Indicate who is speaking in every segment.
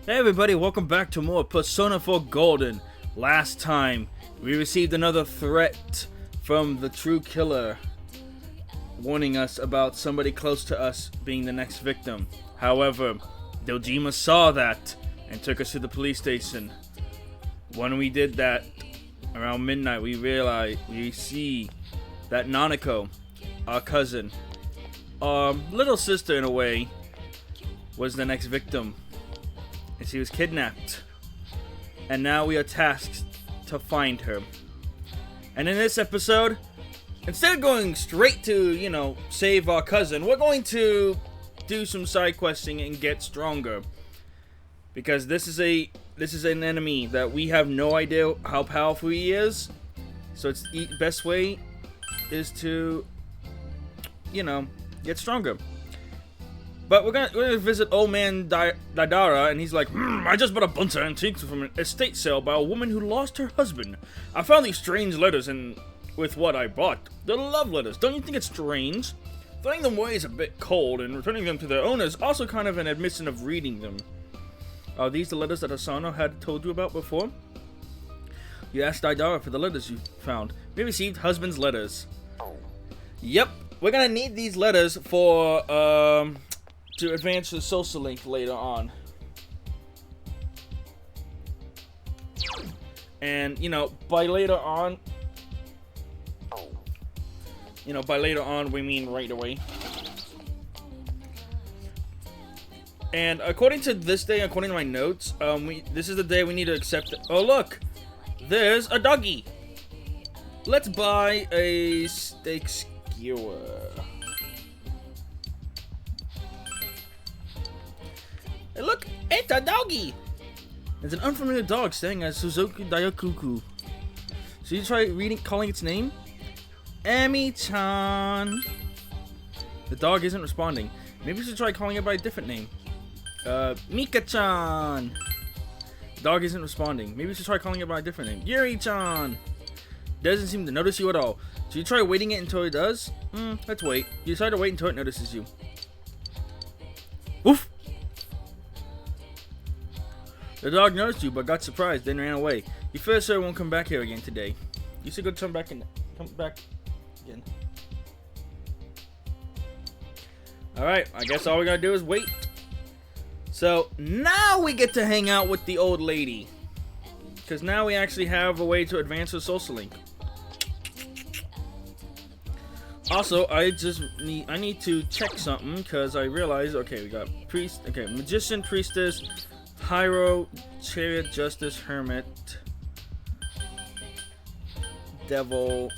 Speaker 1: Hey everybody, welcome back to more Persona 4 Golden. Last time, we received another threat from the true killer, warning us about somebody close to us being the next victim. However, Dojima saw that and took us to the police station. When we did that, around midnight, we see that Nanako, our cousin, our little sister in a way, was the next victim. And she was kidnapped. And now we are tasked to find her. And in this episode, instead of going straight to, save our cousin, we're going to do some side questing and get stronger. Because this is an enemy that we have no idea how powerful he is. So the best way is to, get stronger. But we're gonna visit old man Daidara, and he's like, I just bought a bunch of antiques from an estate sale by a woman who lost her husband. I found these strange letters with what I bought. They're love letters. Don't you think it's strange? Throwing them away is a bit cold, and returning them to their owners also kind of an admission of reading them. Are these the letters that Asano had told you about before? You asked Daidara for the letters you found. We received husband's letters. Yep, we're gonna need these letters for, to advance the social link later on. And, by later on, we mean right away. And according to this day, according to my notes, this is the day we need to accept it. Oh, look! There's a doggy! Let's buy a steak skewer. Hey, look! It's a doggy! It's an unfamiliar dog staying at Suzuki Dayakuku. Should you try calling its name? Emi-chan. The dog isn't responding. Maybe we should try calling it by a different name. Mika-chan. The dog isn't responding. Maybe we should try calling it by a different name. Yuri-chan. Doesn't seem to notice you at all. Should you try waiting it until it does? Let's wait. You decide to wait until it notices you. Oof! The dog noticed you, but got surprised, then ran away. You fear sir won't come back here again today. You should go come back again. Alright, I guess all we gotta do is wait. So, now we get to hang out with the old lady. Because now we actually have a way to advance the social link. Also, I need to check something, because I realized, okay, we got priest, okay, magician, priestess, Hyro, chariot, justice, hermit, devil.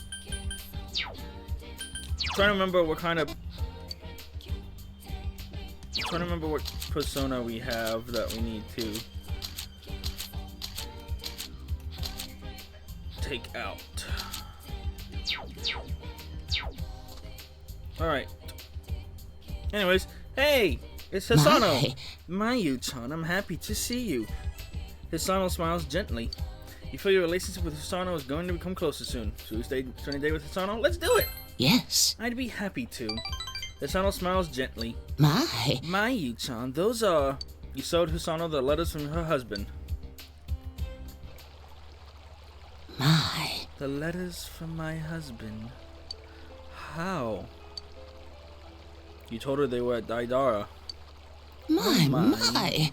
Speaker 1: Trying to remember what persona we have that we need to take out. Alright. Anyways, hey! It's Hisano! Mayu-chan, I'm happy to see you. Hisano smiles gently. You feel your relationship with Hisano is going to become closer soon. Should we spend a day with Hisano? Let's do it!
Speaker 2: Yes.
Speaker 1: I'd be happy to. Hisano smiles gently.
Speaker 2: Mayu-chan,
Speaker 1: those are... You showed Hisano the letters from her husband. The letters from my husband. How? You told her they were at Daidara.
Speaker 2: My.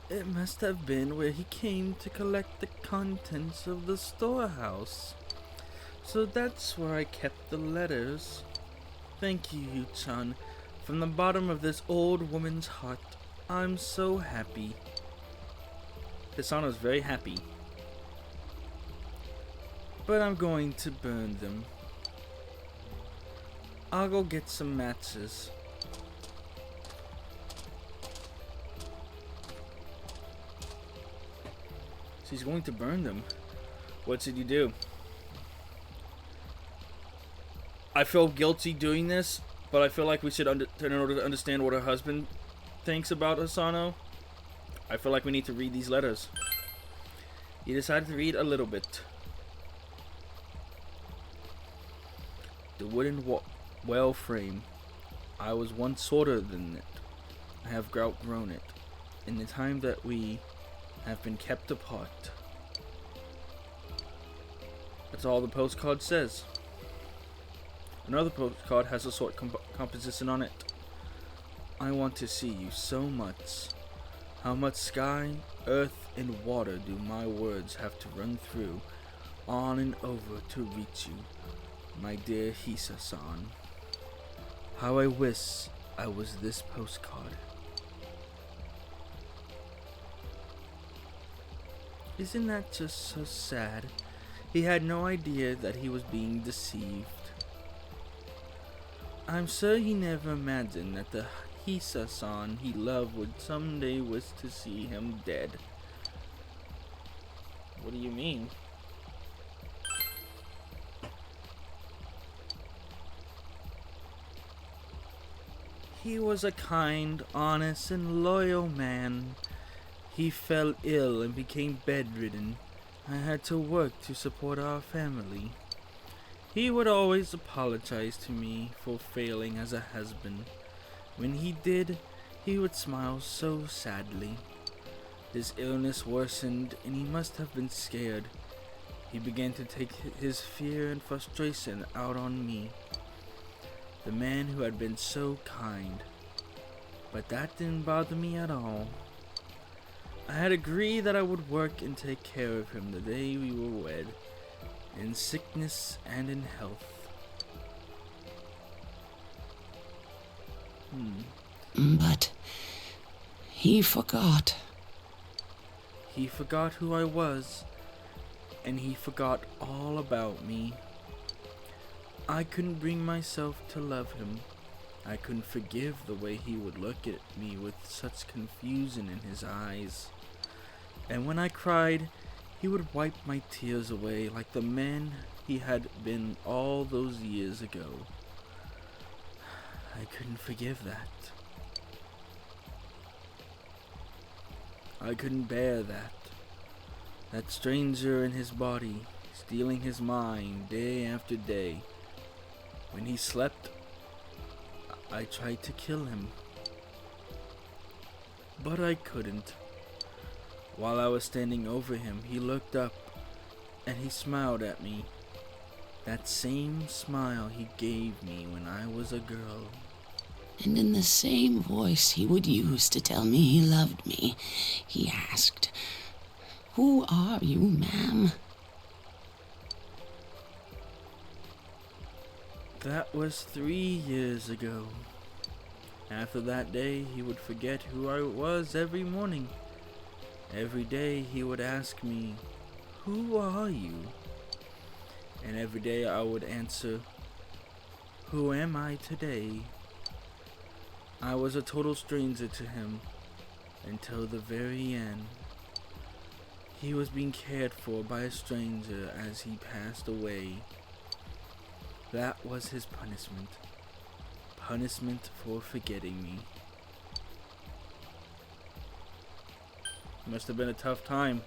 Speaker 1: It must have been where he came to collect the contents of the storehouse. So that's where I kept the letters. Thank you, Yu-chan. From the bottom of this old woman's heart, I'm so happy. Hisano's very happy. But I'm going to burn them. I'll go get some matches. She's going to burn them. What should you do? I feel guilty doing this, but I feel like we should, in order to understand what her husband thinks about Hisano, I feel like we need to read these letters. He decided to read a little bit. The wooden well frame. I was once shorter than it. I have outgrown it. in the time that we have been kept apart. That's all the postcard says. Another postcard has a short composition on it. I want to see you so much. How much sky, earth, and water do my words have to run through, on and over to reach you, my dear Hisa-san. How I wish I was this postcard. Isn't that just so sad? He had no idea that he was being deceived. I'm sure he never imagined that the Hisa-san he loved would someday wish to see him dead. What do you mean? He was a kind, honest, and loyal man. He fell ill and became bedridden. I had to work to support our family. He would always apologize to me for failing as a husband. When he did, he would smile so sadly. His illness worsened and he must have been scared. He began to take his fear and frustration out on me, the man who had been so kind. But that didn't bother me at all. I had agreed that I would work and take care of him the day we were wed, in sickness and in health.
Speaker 2: But he forgot.
Speaker 1: He forgot who I was, and he forgot all about me. I couldn't bring myself to love him. I couldn't forgive the way he would look at me with such confusion in his eyes. And when I cried, he would wipe my tears away like the man he had been all those years ago. I couldn't forgive that. I couldn't bear that. That stranger in his body, stealing his mind day after day. When he slept, I tried to kill him. But I couldn't. While I was standing over him, he looked up and he smiled at me. That same smile he gave me when I was a girl.
Speaker 2: And in the same voice he would use to tell me he loved me, he asked, "Who are you, ma'am?"
Speaker 1: That was 3 years ago. After that day, he would forget who I was every morning. Every day he would ask me, "Who are you?" And every day I would answer, "Who am I today?" I was a total stranger to him until the very end. He was being cared for by a stranger as he passed away. That was his punishment. Punishment for forgetting me. Must have been a tough time.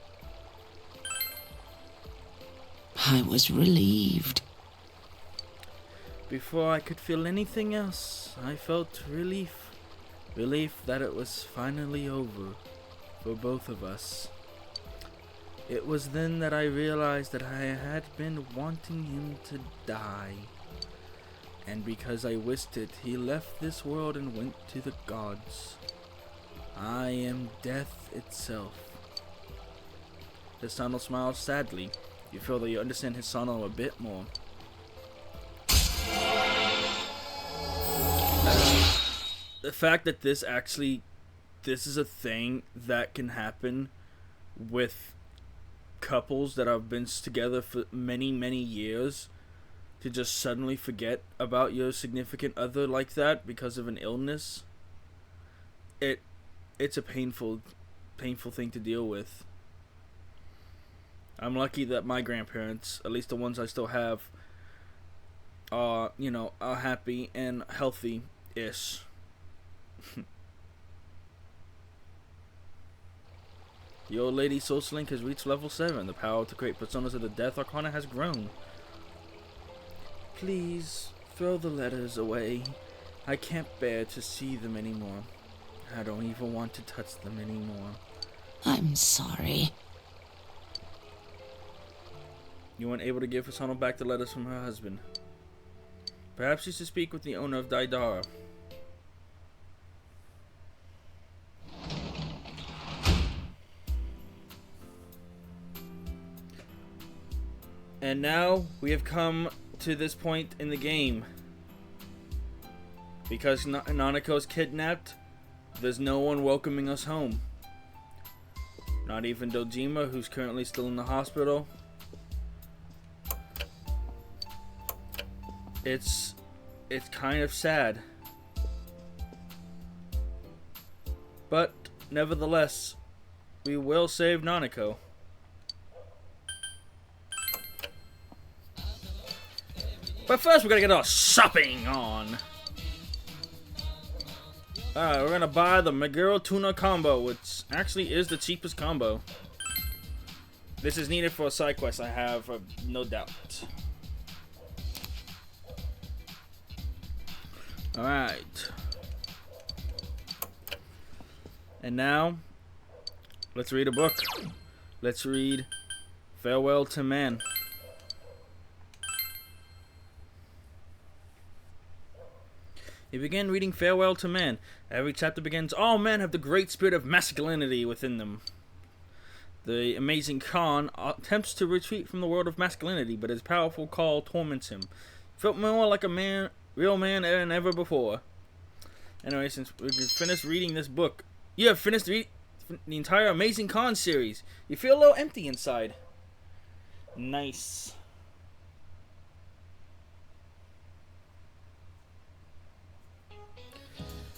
Speaker 2: I was relieved.
Speaker 1: Before I could feel anything else, I felt relief. Relief that it was finally over for both of us. It was then that I realized that I had been wanting him to die. And because I wished it, he left this world and went to the gods. I am death itself. Hisano smiles sadly. You feel that you understand Hisano a bit more. The fact that this is a thing that can happen with couples that have been together for many, many years, to just suddenly forget about your significant other like that because of an illness, it's a painful thing to deal with. I'm lucky that my grandparents, at least the ones I still have, are happy and healthy-ish. The old lady Soul Link has reached level 7. The power to create personas of the Death Arcana has grown. Please, throw the letters away. I can't bear to see them anymore. I don't even want to touch them anymore.
Speaker 2: I'm sorry.
Speaker 1: You weren't able to give Hosono back the letters from her husband. Perhaps you should speak with the owner of Daidara. And now we have come to this point in the game. Because Nanako's kidnapped, there's no one welcoming us home. Not even Dojima, who's currently still in the hospital. It's kind of sad. But nevertheless, we will save Nanako. But first, we gotta get our shopping on. Alright, we're gonna buy the Meguro Tuna combo, which actually is the cheapest combo. This is needed for a side quest, I have no doubt. Alright. And now, let's read a book. Let's read Farewell to Man. You begin reading Farewell to Man. Every chapter begins, all men have the great spirit of masculinity within them. The amazing Khan attempts to retreat from the world of masculinity, but his powerful call torments him. Felt more like a man, real man than ever before. Anyway, since we finished reading this book, you have finished the entire Amazing Khan series. You feel a little empty inside. Nice.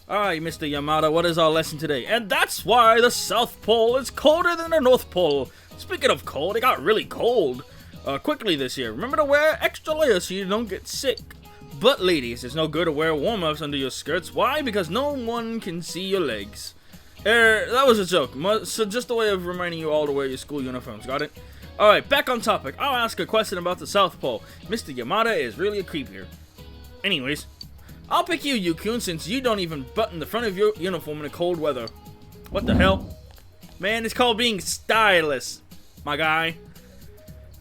Speaker 1: Alright, Mr. Yamada, what is our lesson today? And that's why the South Pole is colder than the North Pole. Speaking of cold, it got really cold quickly this year. Remember to wear extra layers so you don't get sick. But ladies, it's no good to wear warm-ups under your skirts. Why? Because no one can see your legs. That was a joke. So just a way of reminding you all to wear your school uniforms. Got it? Alright, back on topic. I'll ask a question about the South Pole. Mr. Yamada is really a creep here. Anyways, I'll pick you, Yukun, since you don't even button the front of your uniform in the cold weather. What the hell? Man, it's called being stylish, my guy.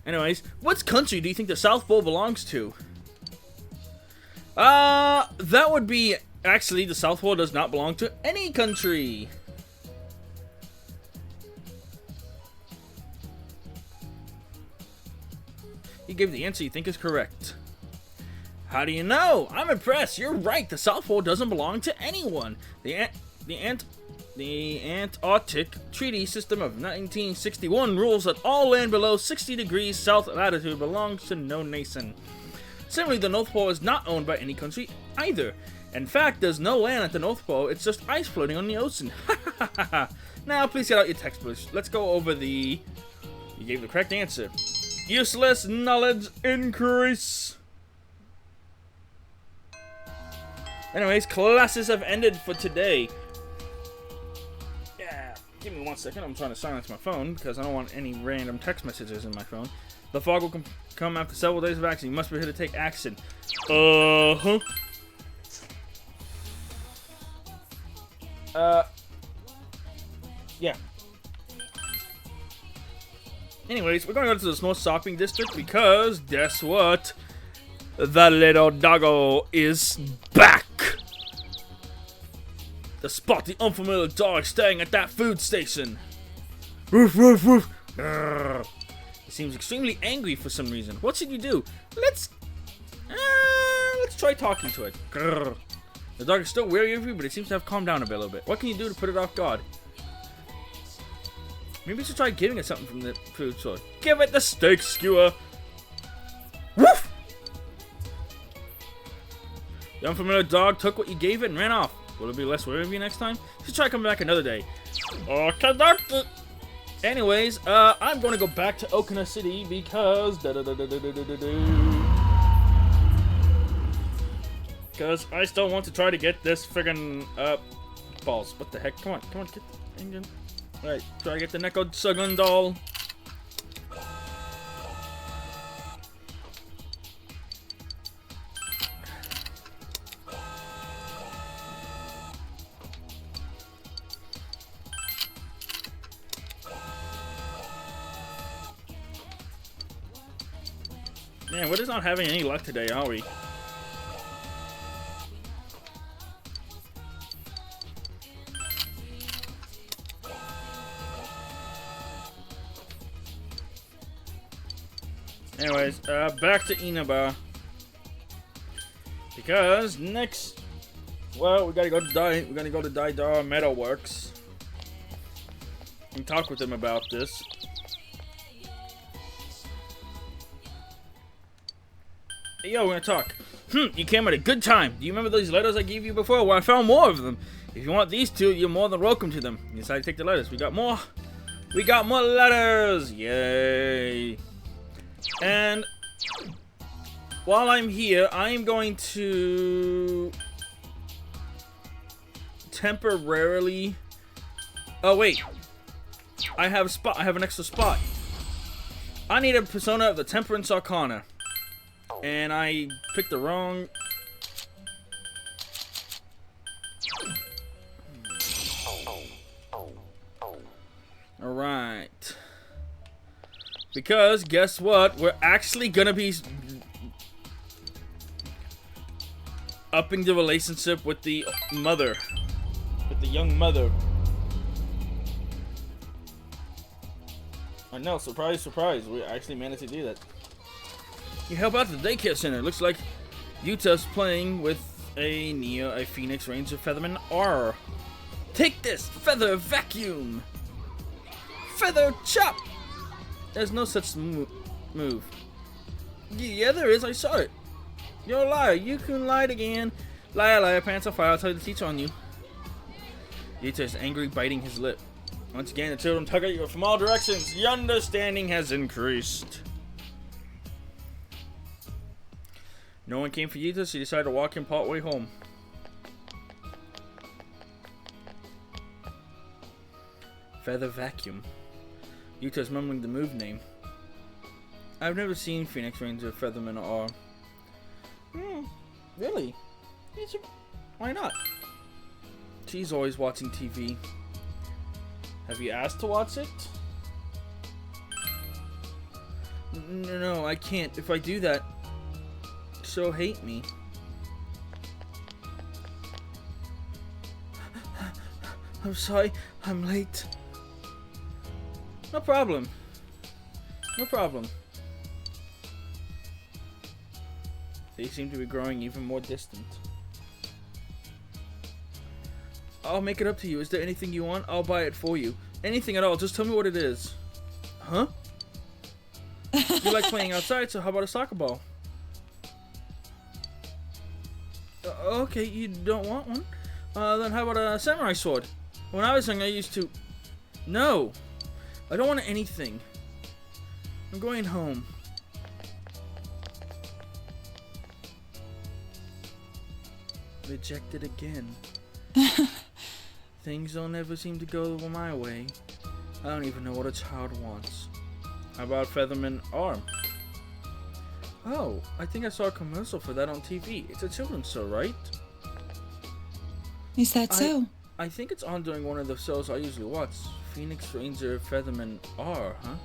Speaker 1: Anyways, what country do you think the South Pole belongs to? That would be... Actually, the South Pole does not belong to any country. You gave the answer you think is correct. How do you know? I'm impressed. You're right. The South Pole doesn't belong to anyone. The Antarctic Treaty System of 1961 rules that all land below 60 degrees south latitude belongs to no nation. Similarly, the North Pole is not owned by any country either. In fact, there's no land at the North Pole. It's just ice floating on the ocean. Now, please get out your textbooks. Let's go over the... You gave the correct answer. Useless knowledge increase. Anyways, classes have ended for today. Yeah, give me 1 second. I'm trying to silence my phone because I don't want any random text messages in my phone. The fog will come after several days of action. You must be here to take action. Yeah. Anyways, we're going to go to this North Shopping District because, guess what? The little doggo is back! To spot the unfamiliar dog staying at that food station. Woof, woof, woof. Grrr. He seems extremely angry for some reason. What should you do? Let's try talking to it. Grrr. The dog is still wary of you, but it seems to have calmed down a little bit. What can you do to put it off guard? Maybe you should try giving it something from the food store. Give it the steak skewer. Woof! The unfamiliar dog took what you gave it and ran off. Will it be less wary of you next time? You should try coming back another day. Okay. Anyways, I'm going to go back to Okina City because... Because I still want to try to get this friggin' balls. What the heck? Come on, get the engine. Alright, try to get the Neko Sugun doll. Man, we're just not having any luck today, are we? Anyways, back to Inaba. Because next, well, we gotta go to Daidar Metalworks and talk with them about this. Hey, yo, we're gonna talk. You came at a good time. Do you remember those letters I gave you before? Well, I found more of them. If you want these two, you're more than welcome to them. You decided to take the letters. We got more. We got more letters. Yay. And while I'm here, I'm going to temporarily. Oh wait, I have a spot. I have an extra spot. I need a persona of the Temperance Arcana, and I picked the wrong. All right. Because, guess what? We're actually gonna be upping the relationship with the mother. With the young mother. I know, surprise, surprise. We actually managed to do that. You help out at the daycare center. Looks like Yuta's playing with a Phoenix Ranger Featherman R. Take this! Feather Vacuum! Feather Chop! There's no such move. Yeah, there is. I saw it. You're a liar. You can lie again. Liar, liar, pants on fire. I'll tell the teacher on you. Yuta is angry, biting his lip. Once again, the children tug at you from all directions. The understanding has increased. No one came for Yuta, so he decided to walk him part way home. Feather Vacuum. Yuta's mumbling the move name. I've never seen Phoenix Ranger Featherman R. Really? Why not? She's always watching TV. Have you asked to watch it? No, I can't. If I do that, she'll hate me. I'm sorry, I'm late. No problem. No problem. They seem to be growing even more distant. I'll make it up to you. Is there anything you want? I'll buy it for you. Anything at all. Just tell me what it is. Huh? You like playing outside, so how about a soccer ball? Okay, you don't want one? Then how about a samurai sword? When I was young, I used to... No! I don't want anything. I'm going home. Rejected again. Things don't ever seem to go my way. I don't even know what a child wants. How about Featherman Arm? Oh, I think I saw a commercial for that on TV. It's a children's show, right?
Speaker 3: Is that so?
Speaker 1: I think it's on during one of the shows I usually watch. Phoenix Ranger Featherman R, huh?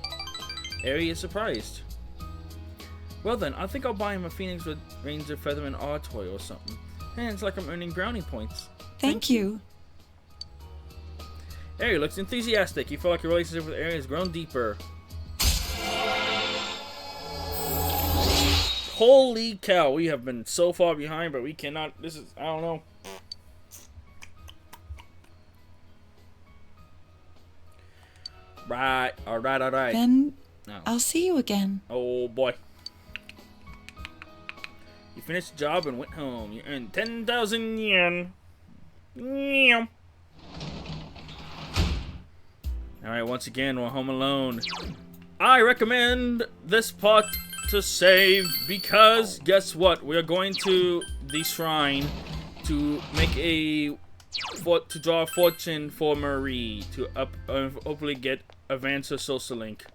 Speaker 1: Ari is surprised. Well then, I think I'll buy him a Phoenix Ranger Featherman R toy or something. And it's like I'm earning brownie points.
Speaker 3: Thank you.
Speaker 1: Ari looks enthusiastic. You feel like your relationship with Ari has grown deeper. Holy cow, we have been so far behind, but we cannot. This is, I don't know. Right, alright.
Speaker 3: Then
Speaker 1: No.
Speaker 3: I'll see you again.
Speaker 1: Oh boy. You finished the job and went home. You earned 10,000 yen. Meow. Alright, once again, we're home alone. I recommend this part to save because guess what? We are going to the shrine to make to draw a fortune for Marie to hopefully get advance her social link.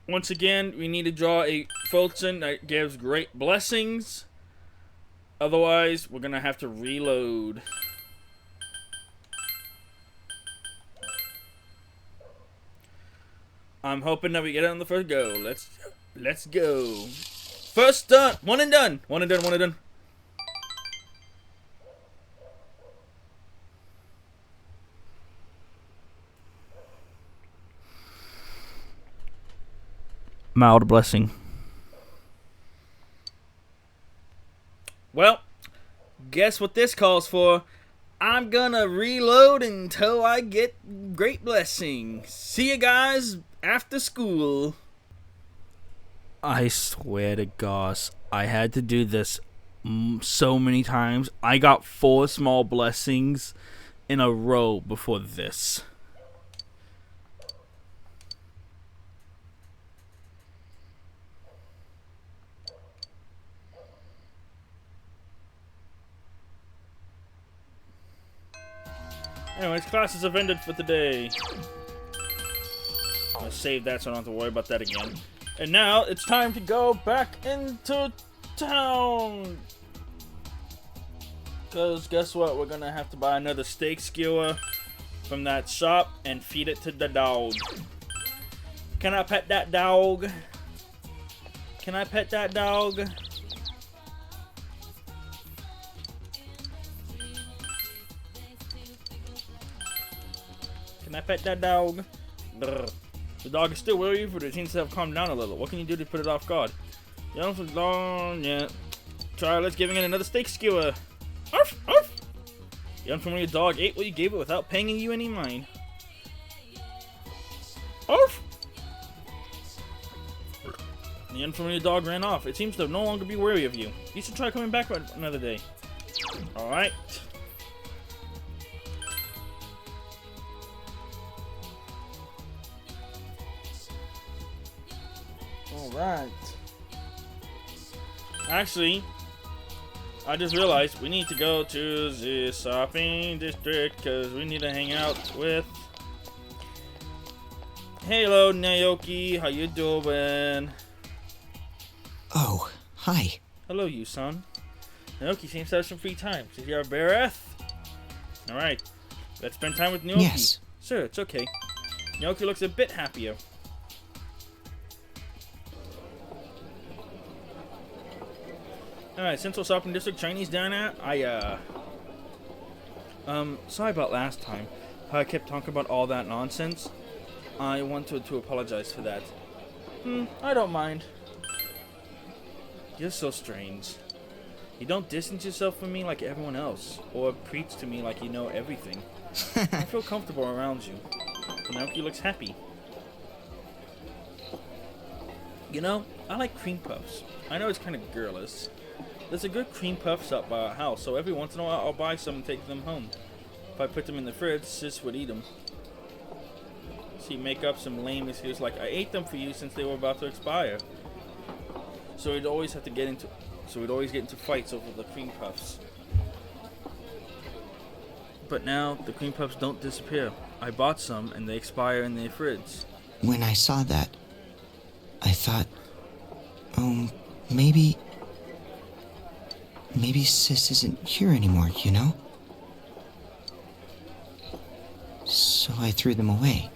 Speaker 1: Once again, we need to draw a fortune that gives great blessings. Otherwise, we're gonna have to reload. I'm hoping that we get it on the first go. Let's go. First done. One and done. One and done. One and done. Mild blessing. Well, guess what this calls for? I'm gonna reload until I get great blessing. See you guys after school. I swear to gosh, I had to do this so many times. I got 4 small blessings in a row before this. Anyways, classes have ended for today. I'll save that so I don't have to worry about that again. And now it's time to go back into town. Because guess what? We're going to have to buy another steak skewer from that shop and feed it to the dog. Can I pet that dog? Can I pet that dog? Can I pet that dog? Brr. The dog is still wary, but it seems to have calmed down a little. What can you do to put it off guard? Yeah. Try let's giving it another steak skewer. Arf, arf. The unfamiliar dog ate what you gave it without paying you any mind. Arf. The unfamiliar dog ran off. It seems to no longer be wary of you. You should try coming back another day. Alright. Alright. Actually, I just realized we need to go to the shopping district because we need to hang out with... Hello, Naoki. How you doing?
Speaker 3: Oh, hi.
Speaker 1: Hello, you son. Naoki seems to have some free time. So you're a Bareth? Alright. Let's spend time with Naoki.
Speaker 3: Yes.
Speaker 1: Sure, it's okay. Naoki looks a bit happier. Alright, Central Shopping District, Chinese diner. Sorry about last time. How I kept talking about all that nonsense. I wanted to apologize for that. I don't mind. You're so strange. You don't distance yourself from me like everyone else, or preach to me like you know everything. I feel comfortable around you. Naoki looks happy. You know, I like cream puffs. I know it's kind of girlish. There's a good cream puff shop by our house, so every once in a while I'll buy some and take them home. If I put them in the fridge, Sis would eat them. She'd make up some lame excuse like, I ate them for you since they were about to expire. So we'd always get into fights over the cream puffs. But now the cream puffs don't disappear. I bought some and they expire in the fridge.
Speaker 3: When I saw that, I thought, maybe Sis isn't here anymore, you know? So I threw them away.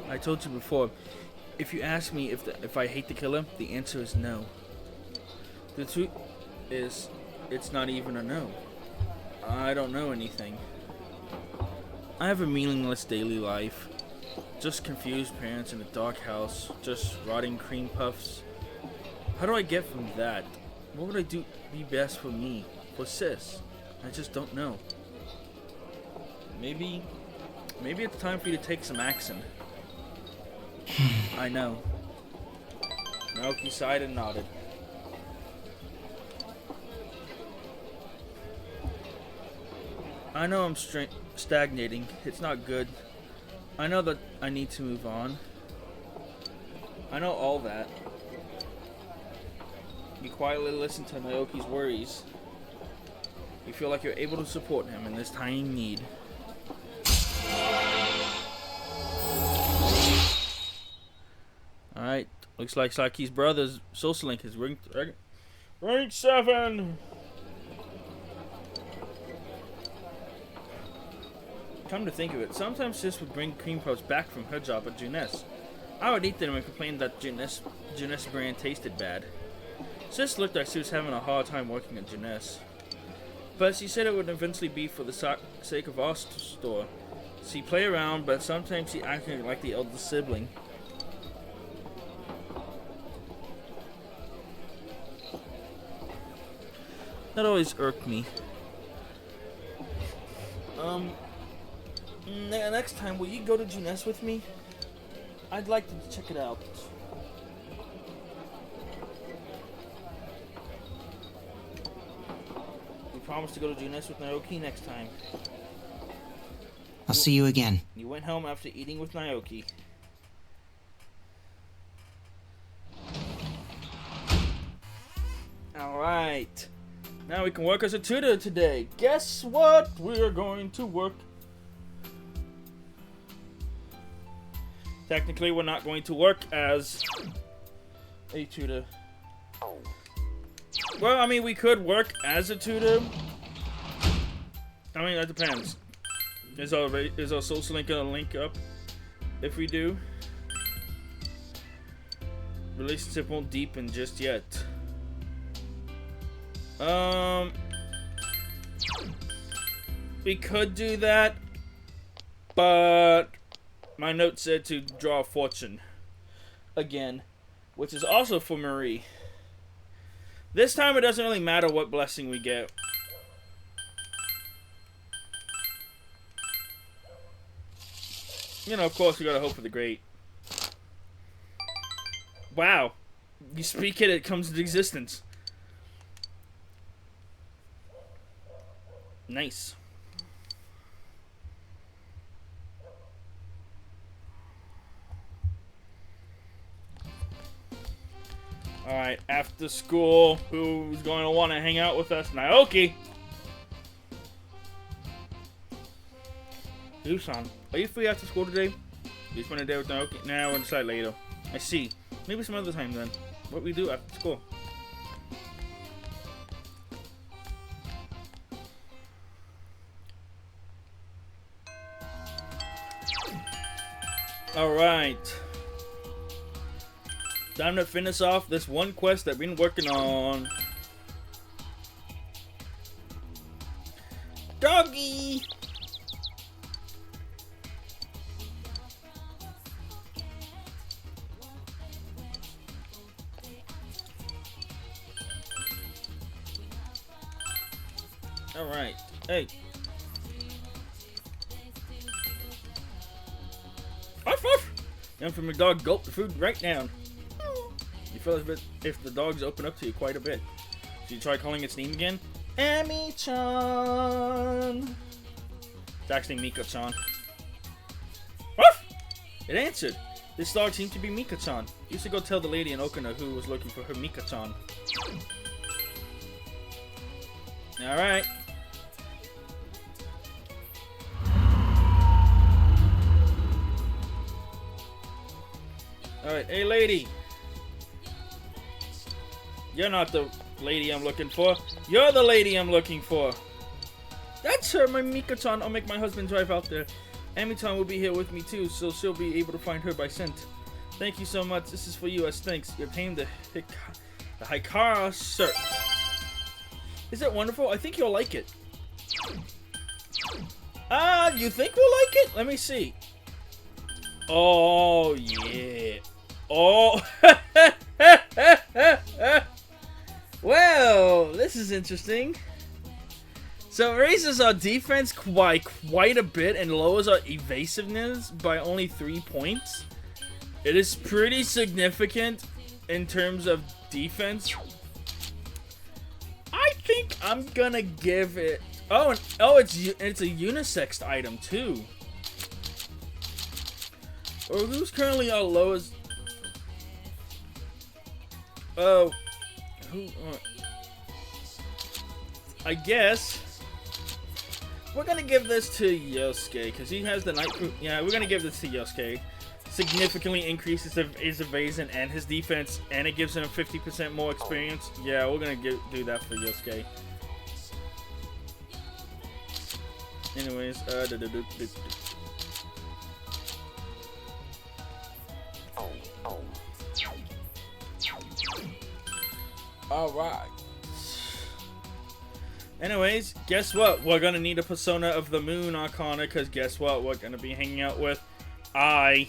Speaker 1: I told you before, if you ask me if I hate the killer, the answer is no. The truth is, it's not even a no. I don't know anything. I have a meaningless daily life. Just confused parents in a dark house, just rotting cream puffs. How do I get from that? What would I do be best for me, for Sis? I just don't know. Maybe it's time for you to take some action. I know. Naoki sighed and nodded. I know I'm stagnating. It's not good. I know that I need to move on. I know all that. You quietly listen to Naoki's worries. You feel like you're able to support him in this tiny need. Alright, looks like Saki's brother's social link is rank 7! Come to think of it, sometimes Sis would bring cream puffs back from her job at Juness. I would eat them and complain that Jeunesse brand tasted bad. Sis looked like she was having a hard time working at Jeunesse. But she said it would eventually be for the sake of our store. She play around, but sometimes she acted like the elder sibling. That always irked me. Next time, will you go to Jeunesse with me? I'd like to check it out. We promised to go to Jeunesse with Naoki next time.
Speaker 3: I'll see you again.
Speaker 1: You went home after eating with Naoki. Alright. Now we can work as a tutor today. Guess what? We're going to work. Technically, we're not going to work as a tutor. Well, I mean, we could work as a tutor. I mean, that depends. Is our social link gonna link up? If we do, relationship won't deepen just yet. We could do that, but my note said to draw a fortune again, which is also for Marie. This time it doesn't really matter what blessing we get. You know, of course, we gotta hope for the great. Wow. You speak it, it comes into existence. Nice. Alright, after school, who's going to want to hang out with us? Naoki! Yusan, are you free after school today? You spend a day with Naoki? Nah, we'll decide later. I see. Maybe some other time then. What we do after school? Alright. Time to finish off this one quest that we've been working on. Doggy! Alright. Hey. Ruff, ruff. Young from your dog gulped the food right down. You feel as if the dogs open up to you quite a bit. So you try calling its name again? Amy-chan. It's actually Mika-chan. Ruff! It answered. This dog seemed to be Mika-chan. Used to go tell the lady in Okina who was looking for her Mika-chan. Alright. Alright, hey lady. You're not the lady I'm looking for. You're the lady I'm looking for. That's her, my Mika-chan. I'll make my husband drive out there. Amy-chan will be here with me too, so she'll be able to find her by scent. Thank you so much. This is for you as thanks. You obtained the Hikara shirt. Is it wonderful? I think you'll like it. You think we'll like it? Let me see. Oh, yeah. Oh. Well, this is interesting. So it raises our defense by quite a bit and lowers our evasiveness by only 3 points. It is pretty significant in terms of defense. I think I'm gonna give it. Oh, and it's a unisex item too. Or who's currently our lowest? Oh, who? I guess we're gonna give this to Yosuke because he has the night. Yeah, we're gonna give this to Yosuke. Significantly increases his evasion and his defense, and it gives him 50% more experience. Yeah, we're gonna do that for Yosuke. Anyways, Alright. Anyways, guess what? We're gonna need a Persona of the Moon Arcana, because guess what? We're gonna be hanging out with I.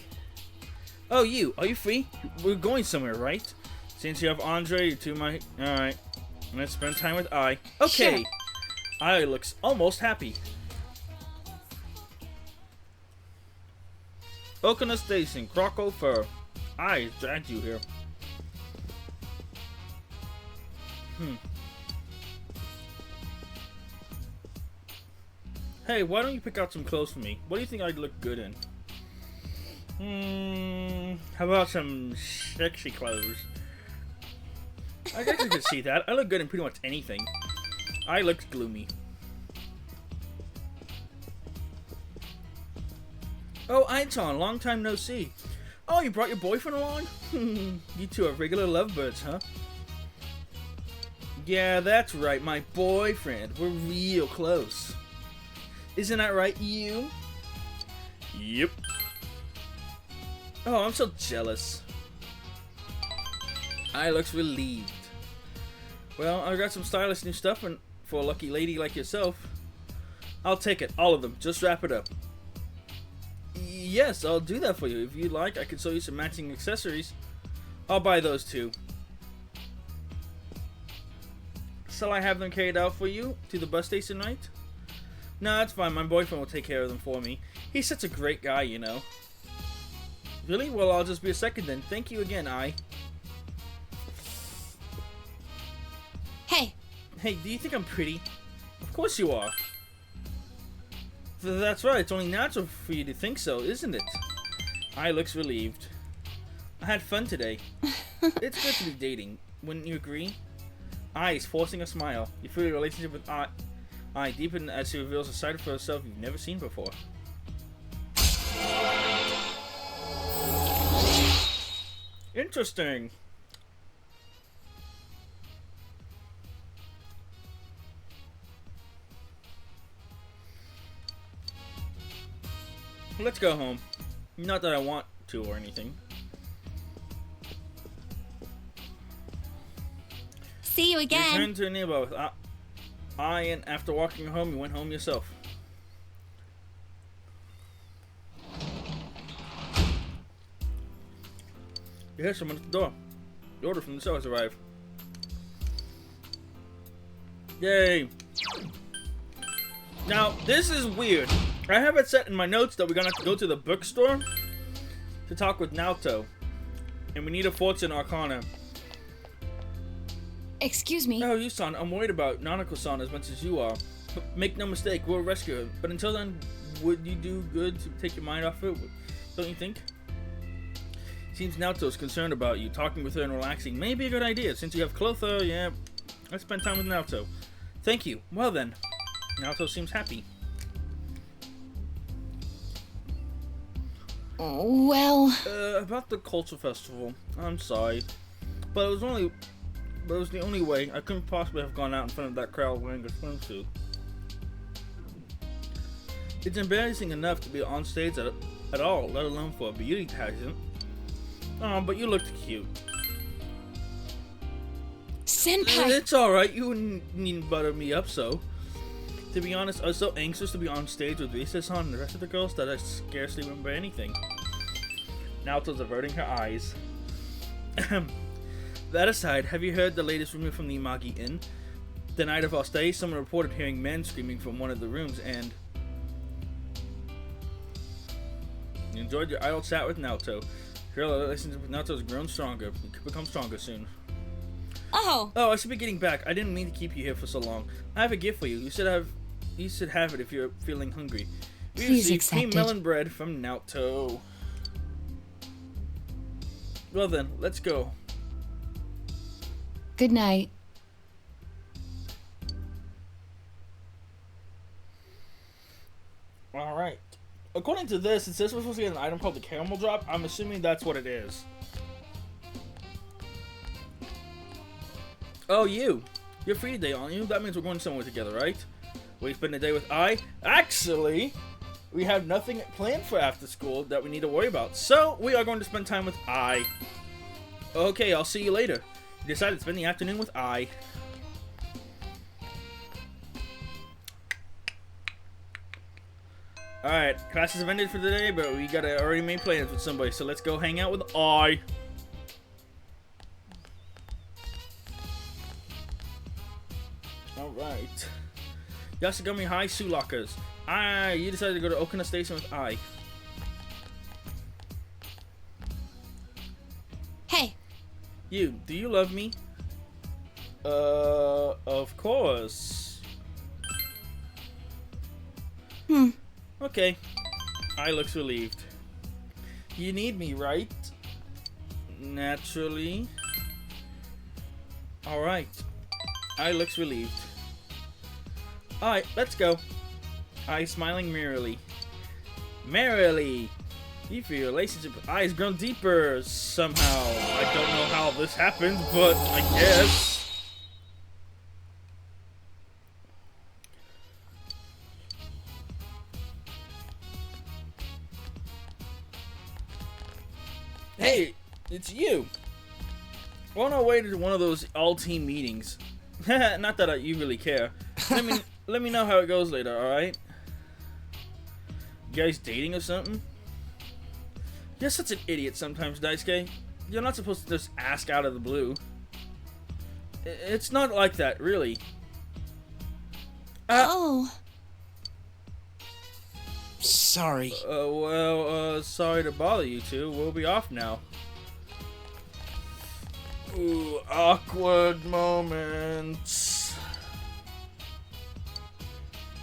Speaker 1: Oh, you. Are you free? We're going somewhere, right? Since you have Andre, you two might... Alright. Let's spend time with I. Okay.
Speaker 2: Sure.
Speaker 1: I looks almost happy. Okina Station, Croco Fur. I dragged you here. Hey, why don't you pick out some clothes for me? What do you think I'd look good in? How about some sexy clothes? I guess you could see that. I look good in pretty much anything. I look gloomy. Oh, Aiton, long time no see. Oh, you brought your boyfriend along? You two are regular lovebirds, huh? Yeah, that's right, my boyfriend. We're real close. Isn't that right, you? Yep. Oh, I'm so jealous. I looks relieved. Well, I got some stylish new stuff for a lucky lady like yourself. I'll take it, all of them. Just wrap it up. Yes, I'll do that for you. If you'd like, I could sew you some matching accessories. I'll buy those too. Shall I have them carried out for you to the bus station tonight? No, that's fine. My boyfriend will take care of them for me. He's such a great guy, you know. Really? Well, I'll just be a second then. Thank you again, I.
Speaker 2: Hey.
Speaker 1: Hey, do you think I'm pretty? Of course you are. That's right. It's only natural for you to think so, isn't it? I looks relieved. I had fun today. It's good to be dating. Wouldn't you agree? I's forcing a smile. You feel your relationship with I deepen as she reveals a side of herself you've never seen before. Interesting. Let's go home. Not that I want to or anything.
Speaker 4: See you again.
Speaker 1: Return to nearby with I, and after walking home, you went home yourself. You hear someone at the door. The order from the show has arrived. Yay! Now, this is weird. I have it set in my notes that we're gonna have to go to the bookstore to talk with Naoto. And we need a Fortune Arcana.
Speaker 4: Excuse me.
Speaker 1: Oh, you-san, I'm worried about Nanako-san as much as you are. But make no mistake, we'll rescue her. But until then, would you do good to take your mind off it? Don't you think? Seems Naoto's concerned about you. Talking with her and relaxing may be a good idea. Since you have Clotho, yeah, let's spend time with Naoto. Thank you. Well then, Naoto seems happy.
Speaker 4: Well...
Speaker 1: About the culture festival. I'm sorry. But it was the only way. I couldn't possibly have gone out in front of that crowd wearing a swimsuit. It's embarrassing enough to be on stage at all, let alone for a beauty pageant. Oh, but you looked cute.
Speaker 4: Senpai!
Speaker 1: It's alright, you wouldn't need to butter me up so. To be honest, I was so anxious to be on stage with Risa-san and the rest of the girls that I scarcely remember anything. Naoto's averting her eyes. That aside, have you heard the latest rumor from the Imagi Inn? The night of our stay, someone reported hearing men screaming from one of the rooms and... You enjoyed your idle chat with Naoto. Your relationship with Naoto has grown stronger. You could become stronger soon.
Speaker 4: Oh!
Speaker 1: Oh, I should be getting back. I didn't mean to keep you here for so long. I have a gift for you. You should have it if you're feeling hungry. We
Speaker 4: Please
Speaker 1: received
Speaker 4: accept
Speaker 1: cream
Speaker 4: it.
Speaker 1: melon bread from Naoto. Well then, let's go.
Speaker 4: Good night.
Speaker 1: Alright. According to this, it says we're supposed to get an item called the Caramel Drop. I'm assuming that's what it is. Oh, you. You're free today, aren't you? That means we're going somewhere together, right? Will you spend the day with I? Actually, we have nothing planned for after school that we need to worry about. So, we are going to spend time with I. Okay, I'll see you later. You decided to spend the afternoon with I. Alright, classes have ended for the day, but we gotta already made plans with somebody, so let's go hang out with I. Alright. Yasugami High Shoe Lockers. You decided to go to Okina Station with I.
Speaker 4: Hey.
Speaker 1: You, do you love me? Of course. Okay. I looks relieved. You need me, right? Naturally. Alright. I looks relieved. Alright, let's go. I smiling merrily. Merrily! You feel your relationship with I has grown deeper somehow. I don't know how this happened, but I guess. Hey, it's you. We're on our way to one of those all-team meetings. Not that you really care. Let me know how it goes later, alright? You guys dating or something? You're such an idiot sometimes, Daisuke. You're not supposed to just ask out of the blue. It's not like that, really.
Speaker 3: Sorry.
Speaker 1: Sorry to bother you two. We'll be off now. Ooh, awkward moments.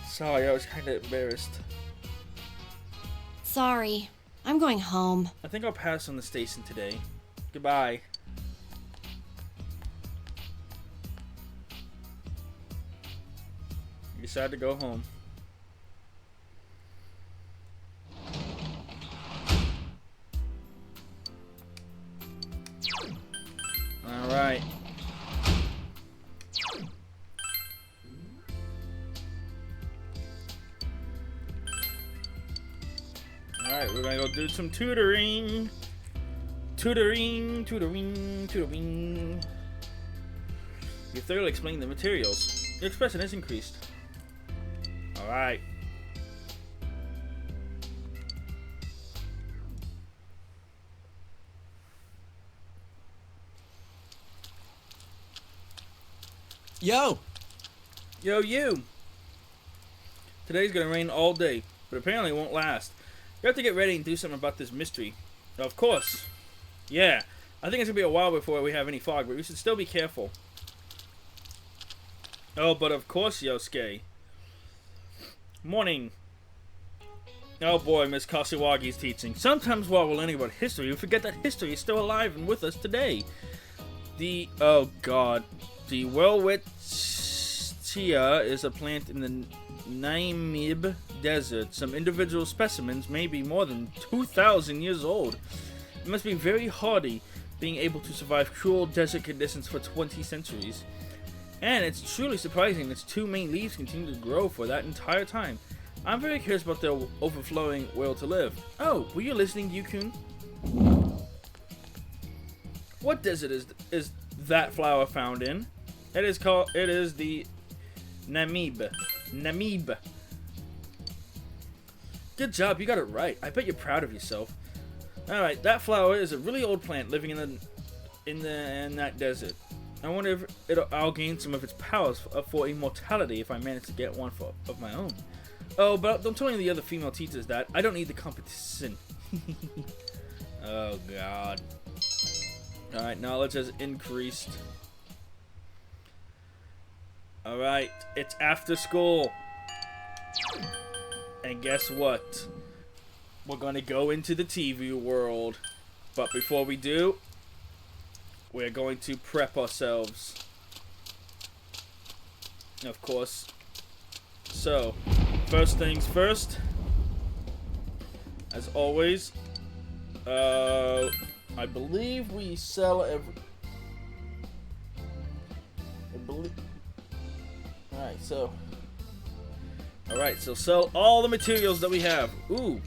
Speaker 1: Sorry, I was kind of embarrassed.
Speaker 4: Sorry. I'm going home.
Speaker 1: I think I'll pass on the station today. Goodbye. You decided to go home. Alright. Alright, we're gonna go do some tutoring. Tutoring. You thoroughly explained the materials. Your expression has increased. Alright.
Speaker 3: Yo!
Speaker 1: Yo, you! Today's gonna rain all day, but apparently it won't last. You have to get ready and do something about this mystery. Of course. Yeah, I think it's gonna be a while before we have any fog, but we should still be careful. Oh, but of course, Yosuke. Morning. Oh boy, Miss Kashiwagi's teaching. Sometimes while we're learning about history, we forget that history is still alive and with us today. Oh god. The Welwitschia is a plant in the Namib Desert. Some individual specimens may be more than 2,000 years old. It must be very hardy, being able to survive cruel desert conditions for 20 centuries. And it's truly surprising its two main leaves continue to grow for that entire time. I'm very curious about their overflowing will to live. Oh, were you listening, Yukun? What desert is that flower found in? It is the Namib. Namib. Good job, you got it right. I bet you're proud of yourself. Alright, that flower is a really old plant living in that desert. I wonder if I'll gain some of its powers for immortality if I manage to get one of my own. Oh, but don't tell any of the other female teachers that. I don't need the competition. Oh, God. Alright, knowledge has increased. Alright, it's after school. And guess what? We're going to go into the TV world. But before we do, we're going to prep ourselves. Of course. So, first things first. As always, I believe we sell every... Alright, so sell all the materials that we have. Ooh.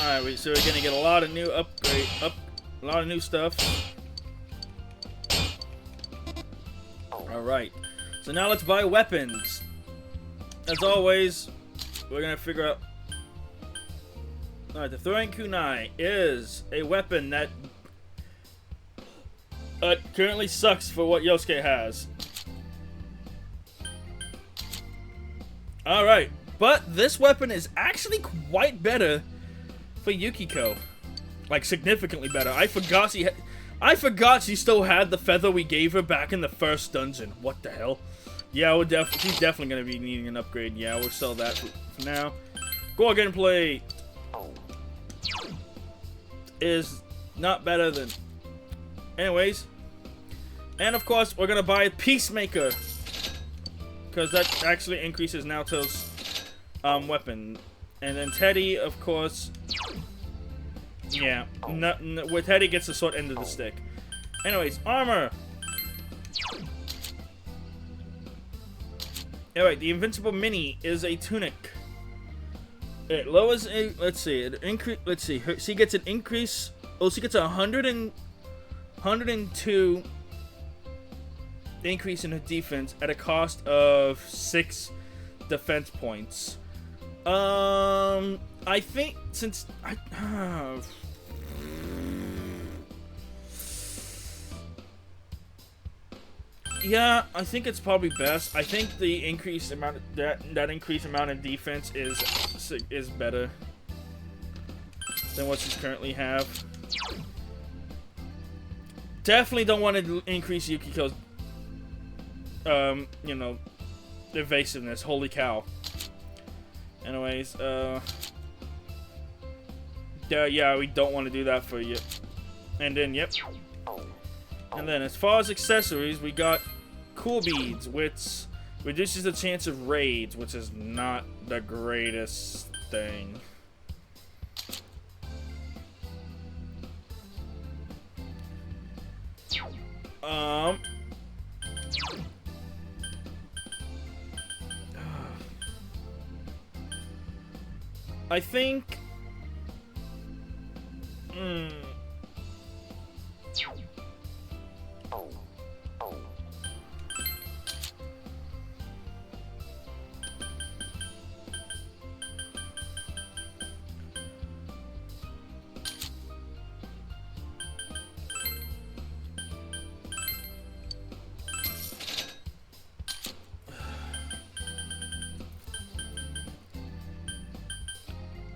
Speaker 1: Alright, so we're gonna get a lot of new a lot of new stuff. Alright. So now let's buy weapons. As always, we're gonna figure out. Alright, the throwing kunai is a weapon that currently sucks for what Yosuke has. Alright, but this weapon is actually quite better for Yukiko. Like, significantly better. I forgot she still had the feather we gave her back in the first dungeon. What the hell? Yeah, she's definitely gonna be needing an upgrade. Yeah, we'll sell that for now. Gorgon Plate is not better than... Anyways. And of course, we're gonna buy Peacemaker, because that actually increases Naoto's weapon. And then Teddy, of course... Yeah, where Teddy gets the short end of the stick. Anyways, armor! Alright, the Invincible Mini is a tunic. It lowers a... Let's see, it increase... Let's see, she gets an increase... Oh, she gets 102 increase in her defense at a cost of 6 defense points. I think since yeah, I think it's probably best. I think the increased amount of that increased amount of defense is better than what she's currently have. Definitely don't want to increase Yukiko's you know, evasiveness. Holy cow. Anyways, yeah, we don't want to do that for you. And then, yep. And then, as far as accessories, we got Cool Beads, which reduces the chance of raids, which is not the greatest thing. I think...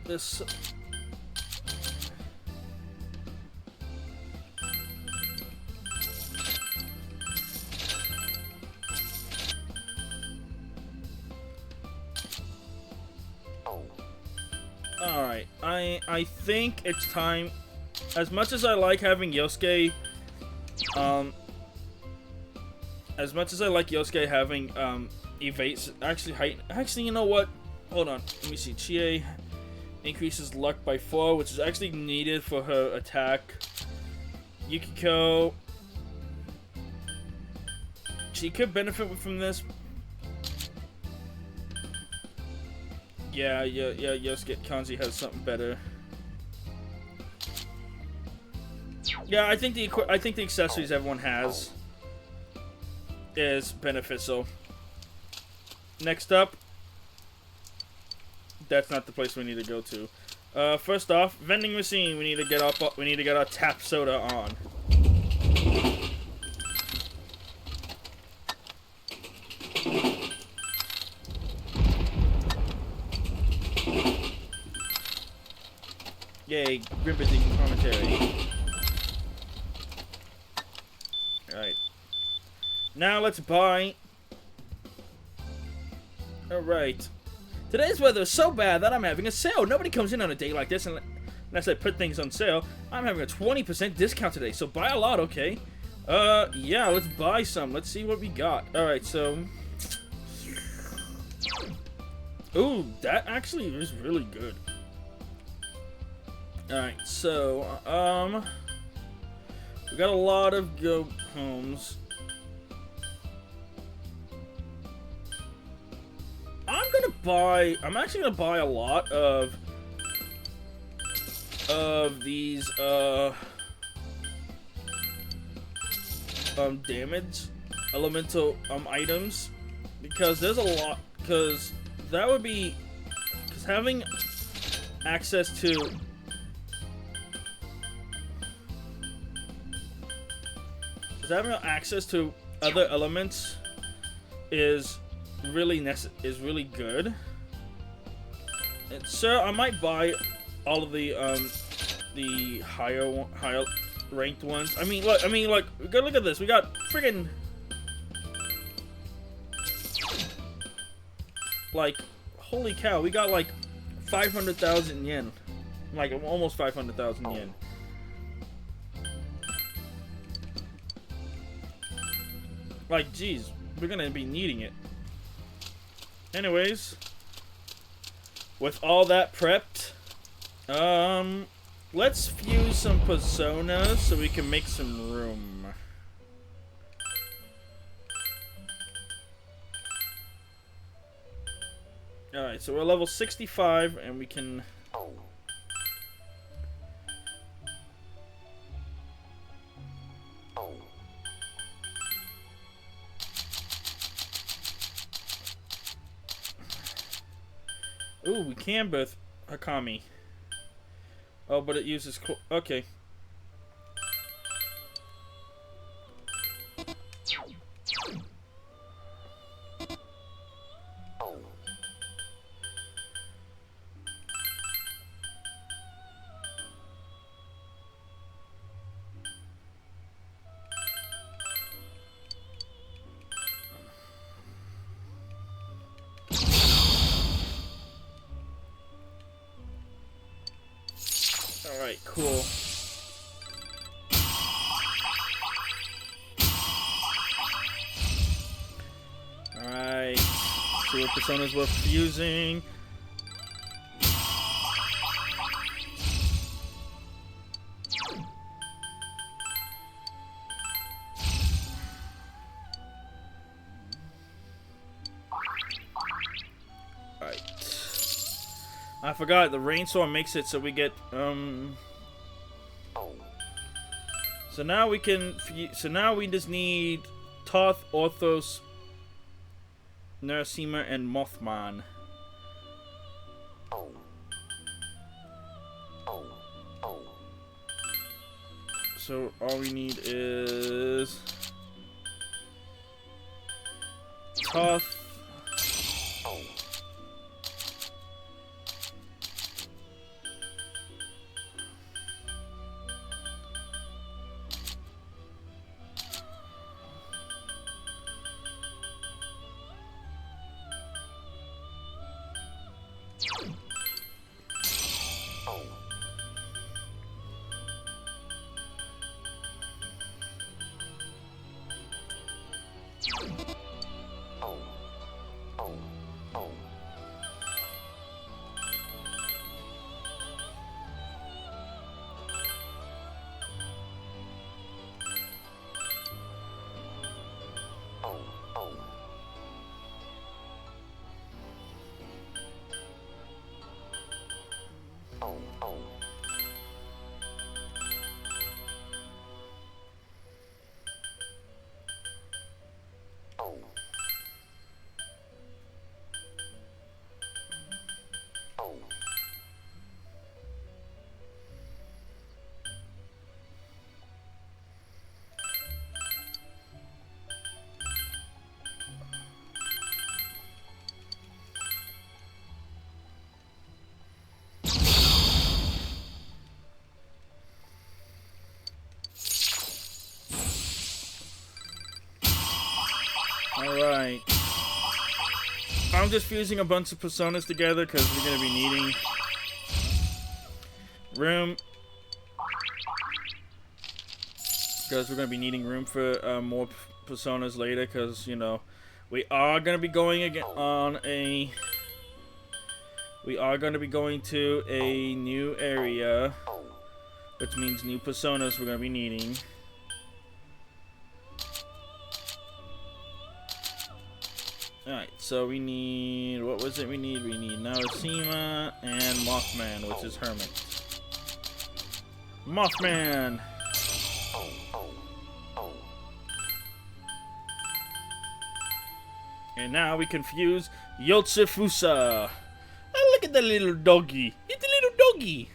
Speaker 1: this... Alright, I think it's time. As much as I like having Yosuke, as much as I like Yosuke having evades, actually, you know what? Hold on, let me see. Chie increases luck by 4, which is actually needed for her attack. Yukiko, she could benefit from this. Yeah, Yosuke Kanji has something better. Yeah, I think the accessories everyone has is beneficial. Next up, that's not the place we need to go to. First off, vending machine. We need to get our tap soda on. Yay, riveting commentary. Alright. Now let's buy... Alright. Today's weather is so bad that I'm having a sale. Nobody comes in on a day like this unless I put things on sale. I'm having a 20% discount today, so buy a lot, okay? Yeah, let's buy some. Let's see what we got. Alright, so... Ooh, that actually is really good. Alright, so, we got a lot of go homes. I'm actually gonna buy a lot of of these damage elemental items, because there's a lot, because that would be, because having access to other elements is really good. And so I might buy all of the higher ranked ones. I mean, look, go look at this. We got friggin' like, holy cow, we got like 500,000 yen, like almost 500,000 yen. Like, geez, we're gonna be needing it. Anyways, with all that prepped, let's fuse some personas so we can make some room. Alright, so we're level 65 and we can... Ooh, we can birth Hakami. Oh, but it uses... Okay. Alright, cool. Alright. See what personas we're fusing. Alright. I forgot, the rainstorm makes it so we get, So now we can, just need Toth, Orthos, Narasima, and Mothman. So all we need is Toth, Alright. I'm just fusing a bunch of personas together because we're going to be needing room. Because we're going to be needing room for more personas later, because, you know, we are going to be going to a new area, which means new personas we're going to be needing. Alright, so we need, what was it we need? We need Narasima and Mothman, which is Hermit. Mothman. And now we confuse Yotsufusa. Oh, look at the little doggy. It's a little doggy.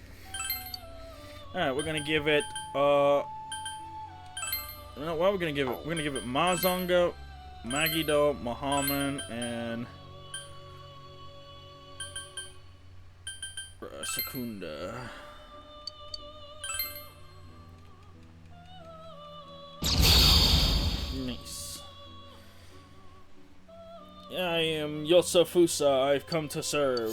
Speaker 1: Alright, we're gonna give it, what are we gonna give it? We're gonna give it Mazonga, Magido, Mohammed, and Secunda. Nice. I am Yosafusa. I've come to serve.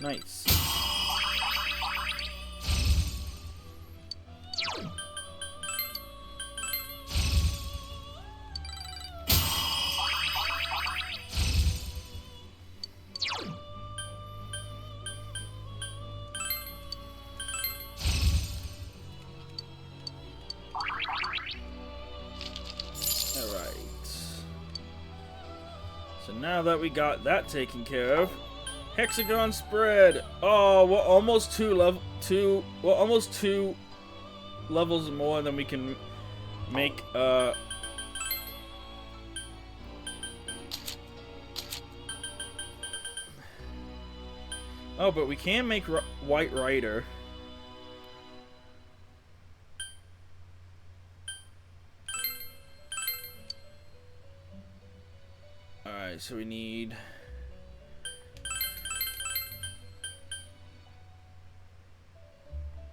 Speaker 1: Nice. So now that we got that taken care of, hexagon spread. Oh, we're almost almost two levels more than we can make. Oh, but we can make White Rider. Alright, so we need...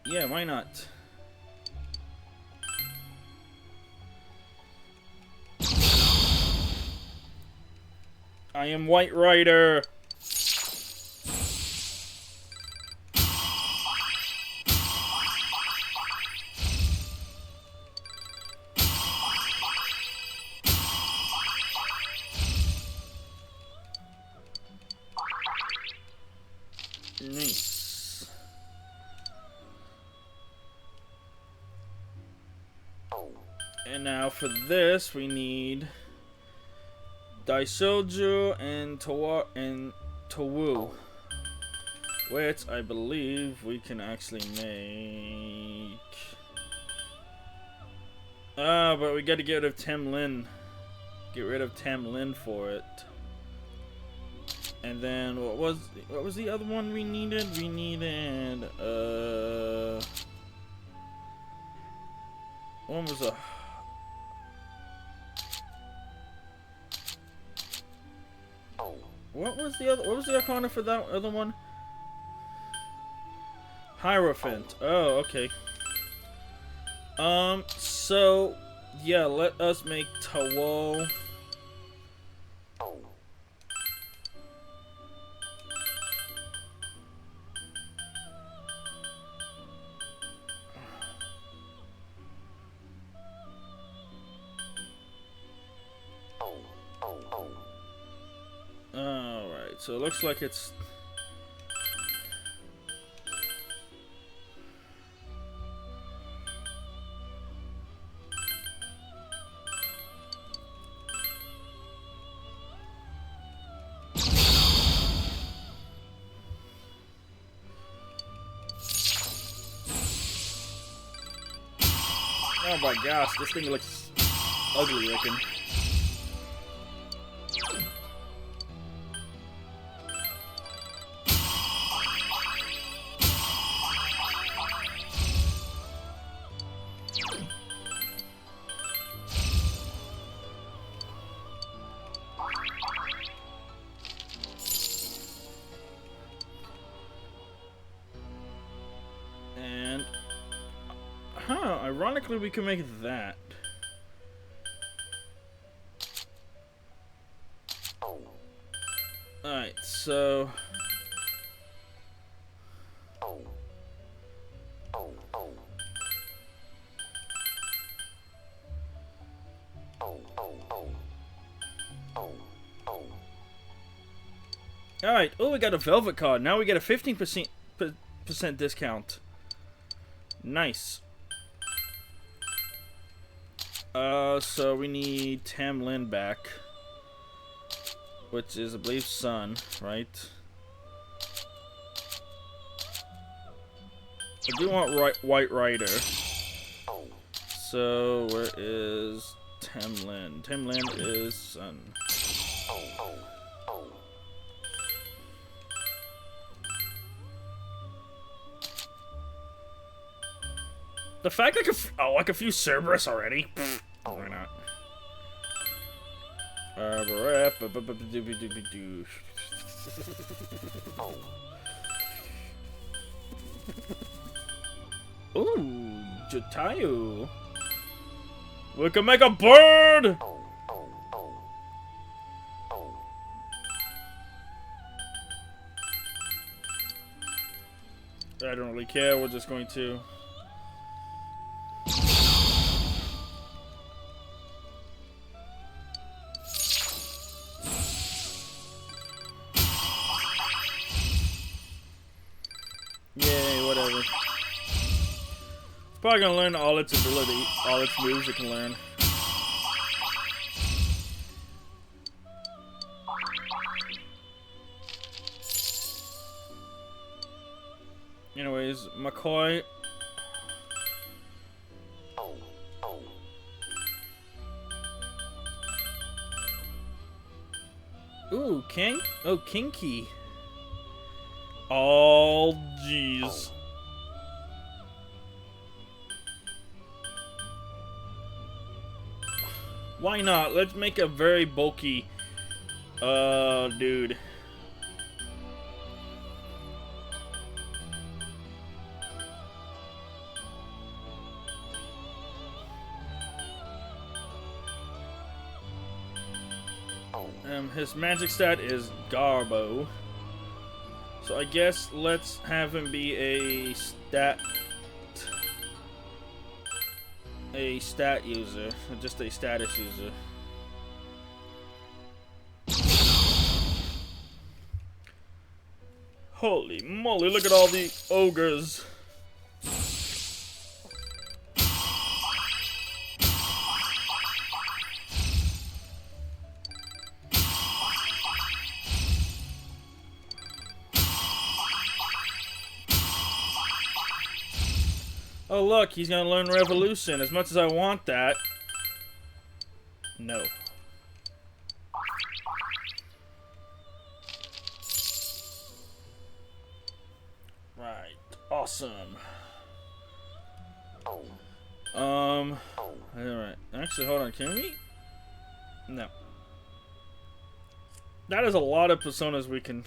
Speaker 1: Yeah, why not? I am White Rider! Nice. And now for this, we need Daisoju and Towu, which I believe we can actually make. But we got to get rid of Temlin. Get rid of Temlin for it. And then what was the other one we needed? We needed one was a what was the arcana for that other one? Hierophant. Oh, okay. So yeah, let us make Tawo. Alright, so it looks like it's... Oh my gosh, this thing looks ugly looking. And ironically we can make that. Alright, so alright, oh, we got a Velvet card. Now we get a 15% discount. Nice. So we need Tamlin back. which is, I believe, Sun, right? I do want White Rider. So, where is Temlin? Temlin is Sun. The fact I could like a few Cerberus already. Why not? Ooh, Jatayu. We can make a bird. I don't really care. We're just going to. Yay, whatever. It's probably gonna learn all its ability, all its moves it can learn. Anyways, McCoy. Ooh, King? Oh, Kinky. Oh, jeez. Why not? Let's make a very bulky, dude. His magic stat is Garbo. So I guess let's have him be a stat user, just a status user. Holy moly, look at all the ogres. Oh look, he's gonna learn Revolution. As much as I want that. No. Right. Awesome. Alright. Actually, hold on. Can we? No. That is a lot of personas we can...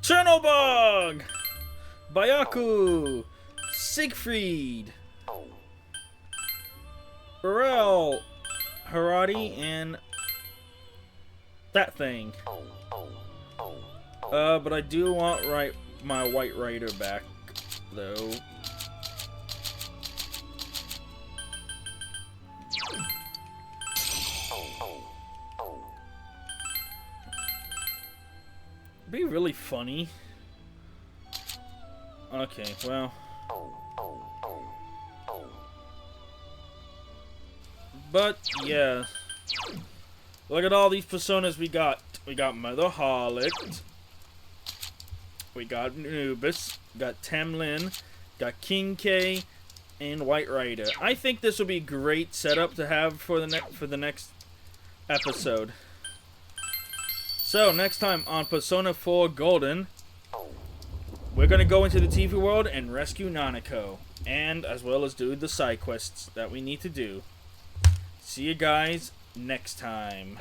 Speaker 1: Chernobog! Byaku! Siegfried! Burrell! Haradi, and... that thing. But I do want my White Rider back, though. Be really funny. Okay, well. But yeah. Look at all these personas we got. We got Mother Harlot. We got Anubis. Got Temlin. Got King K. And White Rider. I think this will be great setup to have for the next episode. So, next time on Persona 4 Golden, we're going to go into the TV world and rescue Nanako. And as well as do the side quests that we need to do. See you guys next time.